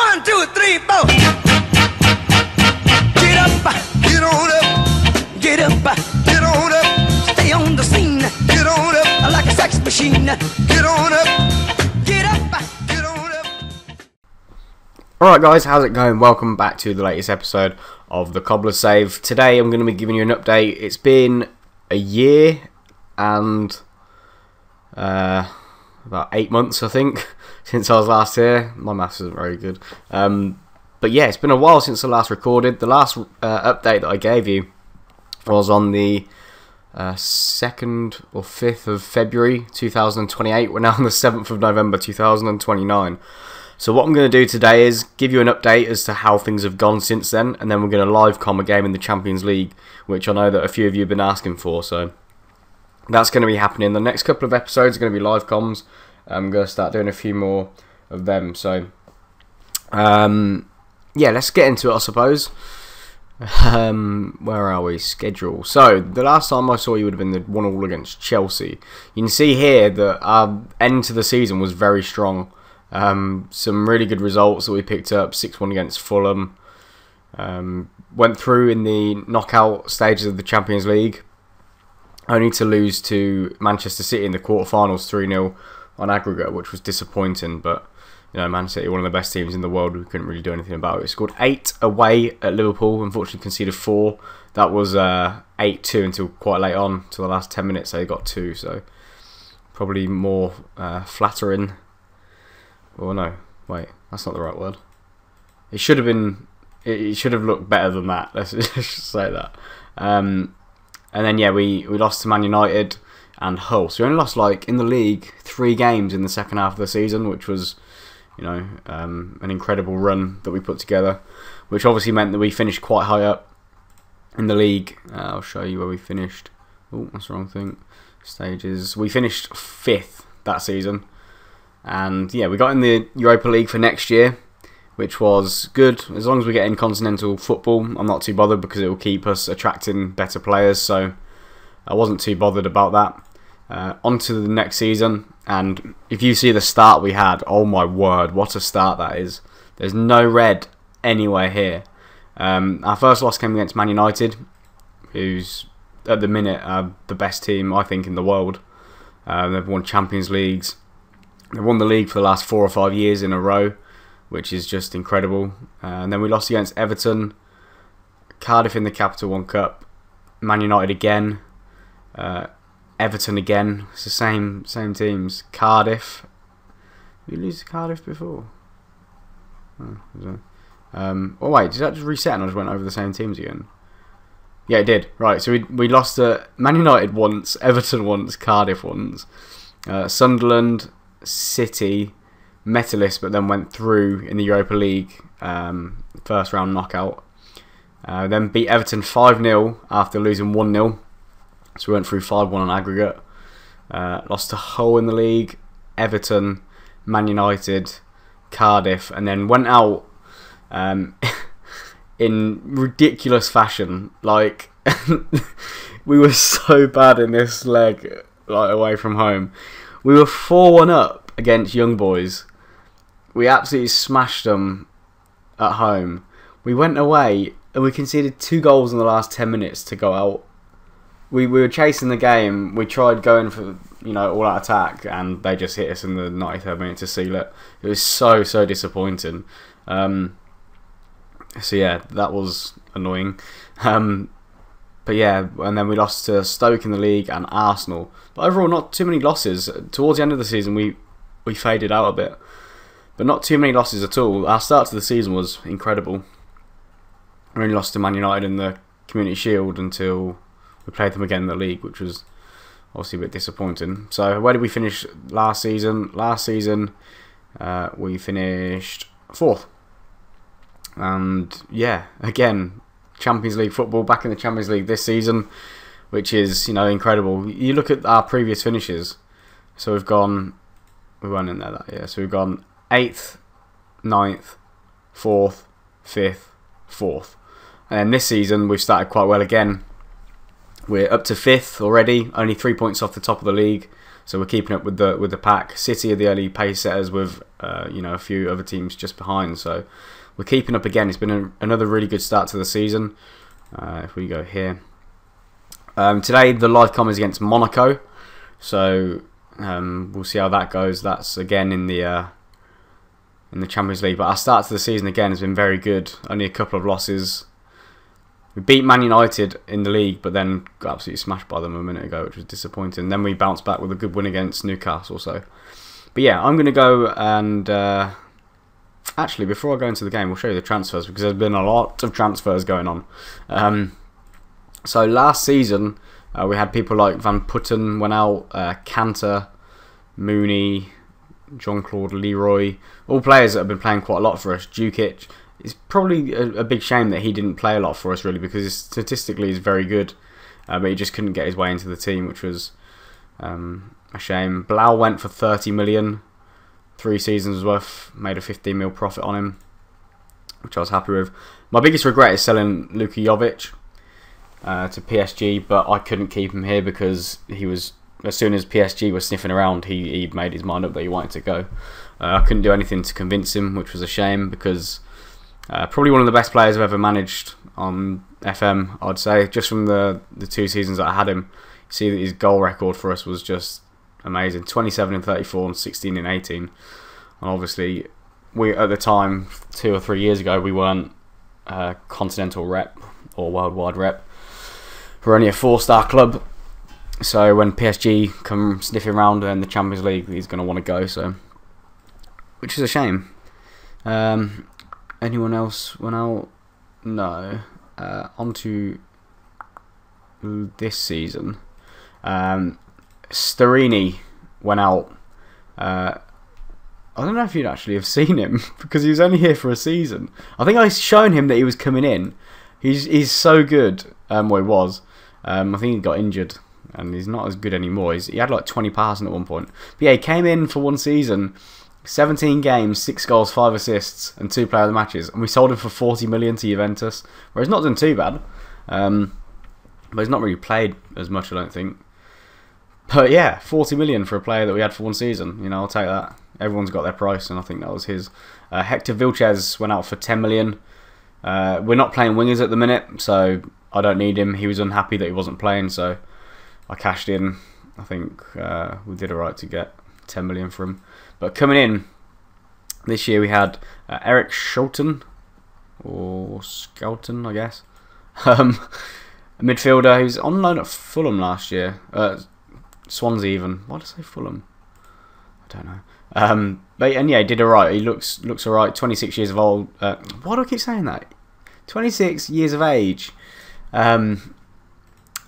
1, 2, 3, 4. Get up, get on up, get up, get on up. Stay on the scene, get on up like a sex machine. Get on up, get up, get on up. Alright guys, how's it going? Welcome back to the latest episode of the Cobbler Save. Today I'm going to be giving you an update. It's been a year and about 8 months, I think, since I was last here. My maths isn't very good. But yeah, it's been a while since I last recorded. The last update that I gave you was on the 2nd or 5th of February 2028. We're now on the 7th of November 2029. So what I'm going to do today is give you an update as to how things have gone since then, and then we're going to live com a game in the Champions League, which I know that a few of you have been asking for. So that's going to be happening. The next couple of episodes are going to be live comms. I'm going to start doing a few more of them. So yeah, let's get into it, I suppose. Where are we? Schedule. So the last time I saw you would have been the 1-1 against Chelsea. You can see here that our end to the season was very strong. Some really good results that we picked up. 6-1 against Fulham. Went through in the knockout stages of the Champions League, only to lose to Manchester City in the quarterfinals 3-0 on aggregate, which was disappointing. But you know, Man City, one of the best teams in the world, we couldn't really do anything about it. We scored 8 away at Liverpool, unfortunately conceded 4. That was 8-2 until quite late on, till the last 10 minutes they got 2. So probably more flattering. Oh no, wait, that's not the right word. It should have been. It should have looked better than that. Let's just say that. And then yeah, we lost to Man United and Hull. So we only lost, like, in the league 3 games in the second half of the season, which was, you know, an incredible run that we put together. Which obviously meant that we finished quite high up in the league. I'll show you where we finished. Oh, that's the wrong thing. Stages. We finished 5th that season. And yeah, we got in the Europa League for next year, which was good. As long as we get in continental football, I'm not too bothered, because it will keep us attracting better players. So I wasn't too bothered about that. On to the next season, and if you see the start we had, oh my word, what a start that is. There's no red anywhere here. Our first loss came against Man United, who's at the minute the best team, I think, in the world. They've won Champions Leagues. They've won the league for the last 4 or 5 years in a row, which is just incredible. And then we lost against Everton, Cardiff in the Capital One Cup, Man United again, Everton again. It's the same teams. Cardiff. Did we lose to Cardiff before? Oh wait, did that just reset and I just went over the same teams again? Yeah, it did. Right, so we lost to Man United once, Everton once, Cardiff once, Sunderland, City, Metalist, but then went through in the Europa League first round knockout. Then beat Everton 5-0 after losing 1-0. So we went through 5-1 on aggregate. Lost to Hull in the league, Everton, Man United, Cardiff, and then went out in ridiculous fashion. Like, we were so bad in this leg, like, away from home. We were 4-1 up against Young Boys. We absolutely smashed them at home. We went away and we conceded 2 goals in the last 10 minutes to go out. We were chasing the game. We tried going for, you know, all out attack, and they just hit us in the 93rd minute to seal it. It was so disappointing. So yeah, that was annoying. But yeah, and then we lost to Stoke in the league and Arsenal. But overall, not too many losses. Towards the end of the season, we faded out a bit. But not too many losses at all. Our start to the season was incredible. We only lost to Man United in the Community Shield until we played them again in the league, which was obviously a bit disappointing. So where did we finish last season? Last season, we finished 4th. And yeah, again, Champions League football, back in the Champions League this season, which is, you know, incredible. You look at our previous finishes. So we weren't in there that year. So we've gone 8th, 9th, 4th, 5th, 4th. And then this season we've started quite well again. We're up to 5th already, only 3 points off the top of the league. So we're keeping up with the pack. City are the early pace setters with you know, a few other teams just behind. So we're keeping up again. It's been another really good start to the season. If we go here, today the live com is against Monaco. So we'll see how that goes. That's again in the Champions League. But our start to the season again has been very good. Only a couple of losses. We beat Man United in the league, but then got absolutely smashed by them a minute ago, which was disappointing. Then we bounced back with a good win against Newcastle. So, but yeah, I'm going to go and actually, before I go into the game, we'll show you the transfers because there's been a lot of transfers going on. So last season we had people like Van Putten went out, Cantor, Mooney, Jean-Claude Leroy, all players that have been playing quite a lot for us. Djukic. It's probably a big shame that he didn't play a lot for us, really, because statistically he's very good, but he just couldn't get his way into the team, which was a shame. Blau went for 30 million, 3 seasons worth, made a 15 mil profit on him, which I was happy with. My biggest regret is selling Luka Jovic to PSG, but I couldn't keep him here because he was, as soon as PSG was sniffing around, he made his mind up that he wanted to go. I couldn't do anything to convince him, which was a shame because probably one of the best players I've ever managed on FM, I'd say. Just from the 2 seasons that I had him, you see that his goal record for us was just amazing. 27 in 34 and 16 in 18. And obviously, we at the time, 2 or 3 years ago, we weren't continental rep or worldwide rep. We're only a 4-star club. So when PSG come sniffing around in the Champions League, he's going to want to go. So, which is a shame. Anyone else went out? No. On to this season. Storini went out. I don't know if you'd actually have seen him because he was only here for a season. I think I've shown him that he was coming in. He's so good. Well, he was. I think he got injured and he's not as good anymore. He had like 20 passing at one point. But yeah, he came in for 1 season. 17 games, 6 goals, 5 assists, and 2 player of the matches, and we sold him for 40 million to Juventus, where he's not done too bad, but he's not really played as much, I don't think. But yeah, 40 million for a player that we had for 1 season. You know, I'll take that. Everyone's got their price, and I think that was his. Hector Vilches went out for 10 million. We're not playing wingers at the minute, so I don't need him. He was unhappy that he wasn't playing, so I cashed in. I think we did alright to get 10 million for him. But coming in this year, we had Eric Schouten, or Skelton, I guess. A midfielder who's on loan at Fulham last year. Swansea even. Why did I say Fulham? I don't know. But yeah, he did alright. He looks alright. 26 years of old. Why do I keep saying that? 26 years of age. And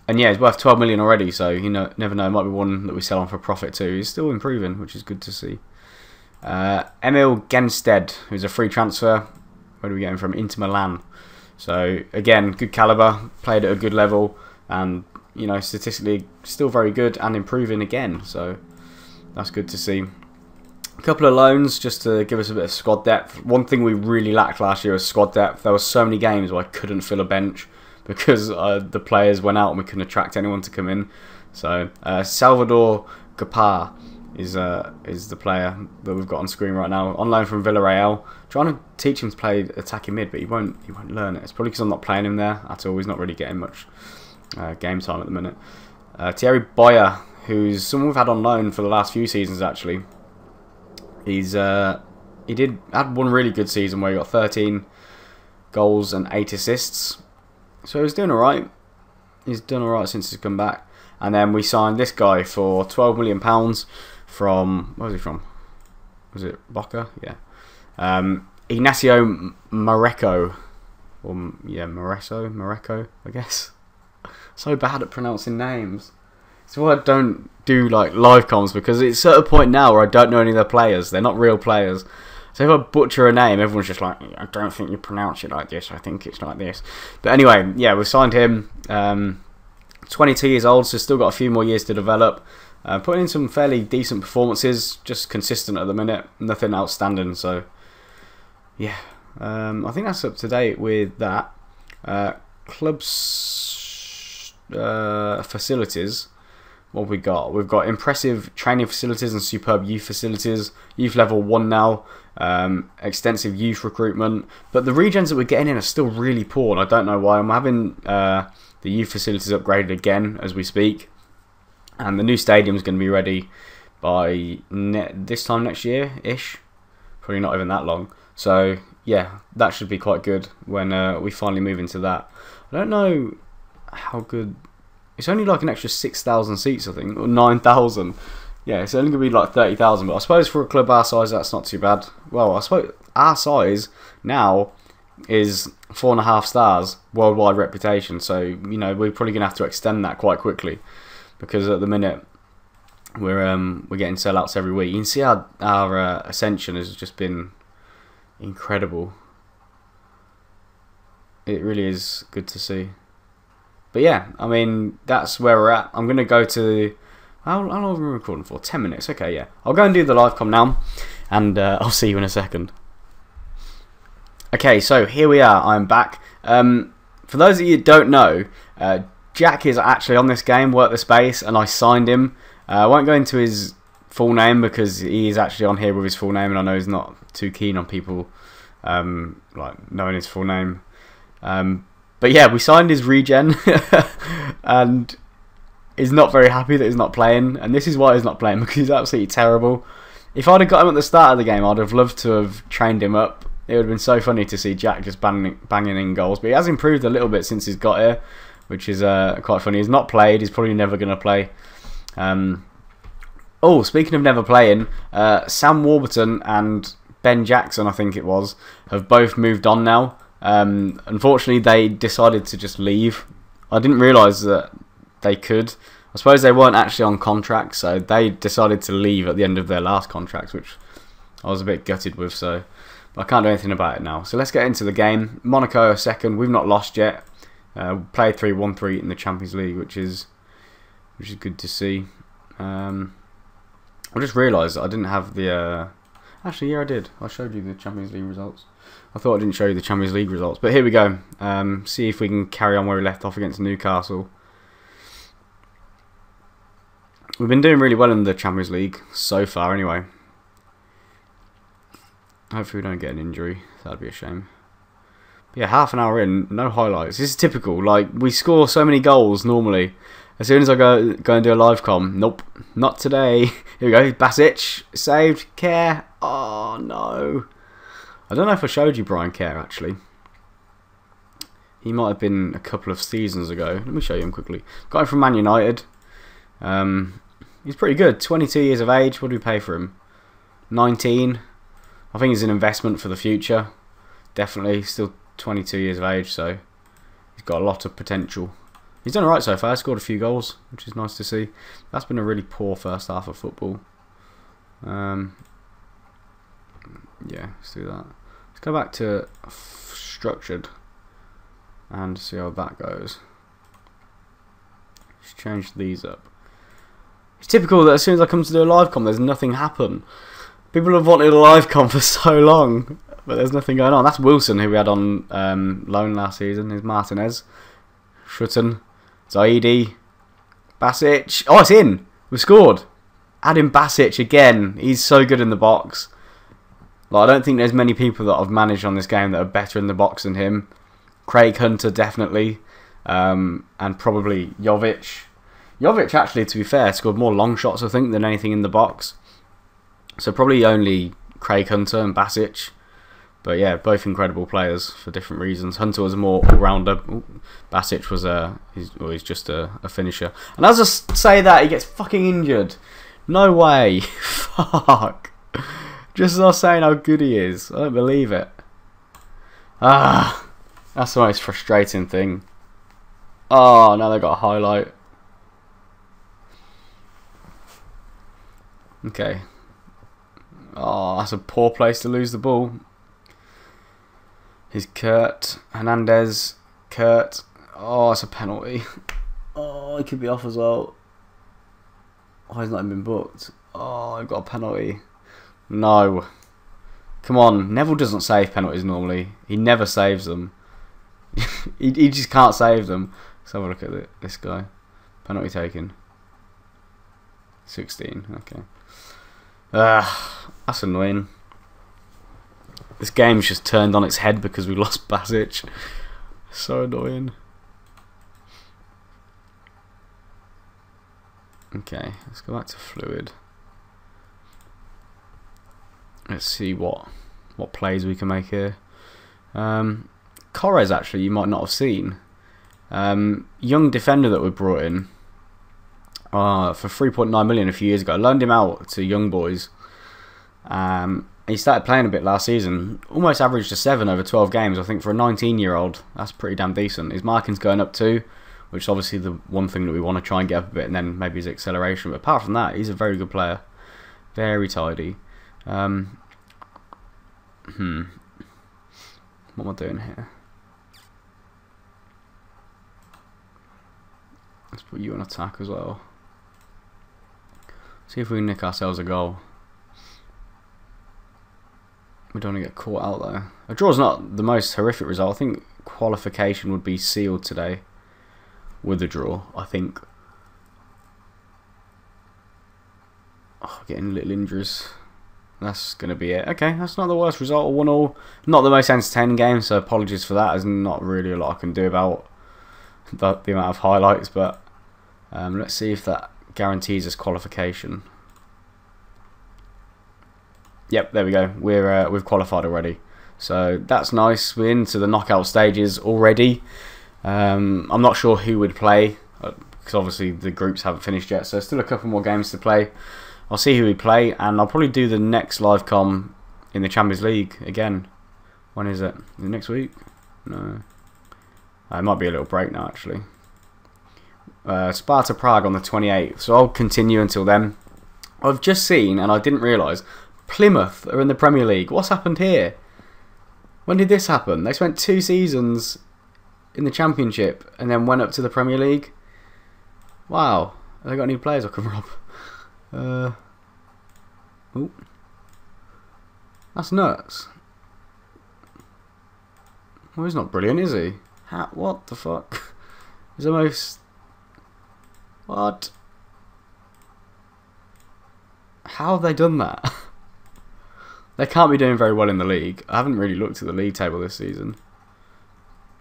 yeah, he's worth 12 million already. So you know, never know. It might be one that we sell on for profit too. He's still improving, which is good to see. Emil Gensted, who's a free transfer. Where do we get him from? Inter Milan. So again, good caliber, played at a good level, and you know, statistically still very good and improving again. So that's good to see. A couple of loans just to give us a bit of squad depth. One thing we really lacked last year was squad depth. There were so many games where I couldn't fill a bench because the players went out and we couldn't attract anyone to come in. So Salvador Gapar is the player that we've got on screen right now, on loan from Villarreal. Trying to teach him to play attacking mid, but he won't learn it. It's probably because I'm not playing him there at all. He's not really getting much game time at the minute. Thierry Boyer, who's someone we've had on loan for the last few seasons actually. He had one really good season where he got 13 goals and 8 assists. So he's doing alright. He's done alright since he's come back. And then we signed this guy for £12 million from, where was he from? Was it Boca? Yeah. Ignacio Moreco. Or, yeah, Moreco, I guess. So bad at pronouncing names. So I don't do like live comms because it's at a point now where I don't know any of the players. They're not real players. So if I butcher a name, everyone's just like, I don't think you pronounce it like this. I think it's like this. But anyway, yeah, we signed him. 22 years old, so still got a few more years to develop. Putting in some fairly decent performances, just consistent at the minute. Nothing outstanding. So yeah, I think that's up to date with that. Club's facilities. what have we got? We've got impressive training facilities and superb youth facilities. Youth level 1 now. Extensive youth recruitment. But the regens that we're getting in are still really poor. And I don't know why. I'm having the youth facilities upgraded again as we speak. And the new stadium is going to be ready by this time next year-ish. Probably not even that long. So, yeah, that should be quite good when we finally move into that. I don't know how good... It's only like an extra 6,000 seats, I think, or 9,000. Yeah, it's only going to be like 30,000, but I suppose for a club our size, that's not too bad. Well, I suppose our size now is 4.5 stars, worldwide reputation, so, you know, we're probably going to have to extend that quite quickly, because at the minute, we're getting sellouts every week. You can see our ascension has just been incredible. It really is good to see. But yeah, I mean, that's where we're at. I'm going to go to... How long have we been recording for? 10 minutes. Okay, yeah. I'll go and do the live com now, and I'll see you in a second. Okay, so here we are. I'm back. For those of you who don't know, Jack is actually on this game, Work the Space, and I signed him. I won't go into his full name because he is actually on here with his full name, and I know he's not too keen on people like knowing his full name. But yeah, we signed his regen, and he's not very happy that he's not playing, and this is why he's not playing, because he's absolutely terrible. If I'd have got him at the start of the game, I'd have loved to have trained him up. It would have been so funny to see Jack just banging in goals, but he has improved a little bit since he's got here, which is quite funny. He's not played, he's probably never going to play. Oh, speaking of never playing, Sam Warburton and Ben Jackson, I think it was, have both moved on now. Unfortunately, they decided to just leave. I didn't realise that they could. I suppose they weren't actually on contract, so they decided to leave at the end of their last contracts, which I was a bit gutted with. So, but I can't do anything about it now. So let's get into the game. Monaco are second. We've not lost yet. Played 3-1-3 in the Champions League, which is good to see. I just realised that I didn't have the. Actually, yeah, I did. I showed you the Champions League results. I thought I didn't show you the Champions League results, but here we go. See if we can carry on where we left off against Newcastle. We've been doing really well in the Champions League so far, anyway. Hopefully we don't get an injury. That'd be a shame. But yeah, half an hour in, no highlights. This is typical. Like, we score so many goals normally. As soon as I go and do a live com, nope, not today. Here we go. Basic saved. Care. Oh no. I don't know if I showed you Brian Kerr, actually. He might have been a couple of seasons ago. Let me show you him quickly. Got him from Man United. He's pretty good. 22 years of age. What do we pay for him? 19. I think he's an investment for the future. Definitely. Still 22 years of age, so he's got a lot of potential. He's done alright so far. Scored a few goals, which is nice to see. That's been a really poor first half of football. Yeah, let's do that. Let's go back to structured and see how that goes. Let's change these up. It's typical that as soon as I come to do a live com, there's nothing happen. People have wanted a live com for so long, but there's nothing going on. That's Wilson, who we had on loan last season. There's Martinez, Shrutton, Zaidi, Basic. Oh, it's in! We've scored! Add in Basic again. He's so good in the box. Like, I don't think there's many people that I've managed on this game that are better in the box than him. Craig Hunter, definitely. And probably Jovic. Jovic, actually, to be fair, scored more long shots, I think, than anything in the box. So probably only Craig Hunter and Basic. But yeah, both incredible players for different reasons. Hunter was a more all-rounder. Basic was he's just a finisher. And as I say that, he gets fucking injured. No way. Fuck. Just as I was saying how good he is. I don't believe it. Ah, that's the most frustrating thing. Oh, now they've got a highlight. Okay. Oh, that's a poor place to lose the ball. Here's Kurt. Hernandez. Kurt. Oh, it's a penalty. Oh, it could be off as well. Oh, he's not even been booked. Oh, I've got a penalty. No. Come on. Neville doesn't save penalties normally. He never saves them. he just can't save them. Let's have a look at this guy. Penalty taken. 16. Okay. That's annoying. This game's just turned on its head because we lost Basic. So annoying. Okay, let's go back to fluid. Let's see what plays we can make here. COBBLERS, actually, you might not have seen. Young defender that we brought in for 3.9 million a few years ago. Loaned him out to young boys. He started playing a bit last season. Almost averaged a 7 over 12 games. I think for a 19-year-old, that's pretty damn decent. His marking's going up too, which is obviously the one thing that we want to try and get up a bit, and then maybe his acceleration. But apart from that, he's a very good player. Very tidy. What am I doing here? Let's put you on attack as well. See if we can nick ourselves a goal. We don't want to get caught out though. A draw's not the most horrific result. I think qualification would be sealed today with a draw, I think. Oh, getting little injuries. That's going to be it. Okay, that's not the worst result. 1-1. Not the most entertaining game, so apologies for that. There's not really a lot I can do about the amount of highlights, but let's see if that guarantees us qualification. Yep, there we go. We've qualified already, so that's nice. We're into the knockout stages already. I'm not sure who would play because obviously the groups haven't finished yet, so still a couple more games to play. I'll see who we play, and I'll probably do the next live com in the Champions League again. When is it? Is it next week? No. It might be a little break now, actually. Sparta Prague on the 28th, so I'll continue until then. I've just seen, and I didn't realise, Plymouth are in the Premier League. What's happened here? When did this happen? They spent 2 seasons in the Championship and then went up to the Premier League. Wow. Have they got any players I can rob? Ooh. That's nuts. Well, he's not brilliant, is he? What the fuck? He's almost... What? How have they done that? They can't be doing very well in the league. I haven't really looked at the league table this season.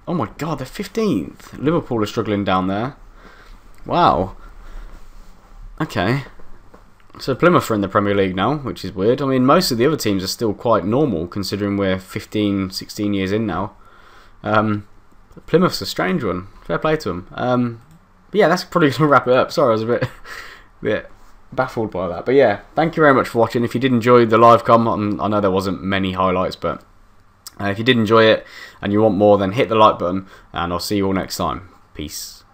Oh my god, they're 15th. Liverpool are struggling down there. Wow. Okay. So Plymouth are in the Premier League now, which is weird. I mean, most of the other teams are still quite normal, considering we're 15, 16 years in now. Plymouth's a strange one. Fair play to them. But yeah, that's probably going to wrap it up. Sorry, I was a bit baffled by that. But yeah, thank you very much for watching. If you did enjoy the live com, I know there wasn't many highlights, but if you did enjoy it and you want more, then hit the like button, and I'll see you all next time. Peace.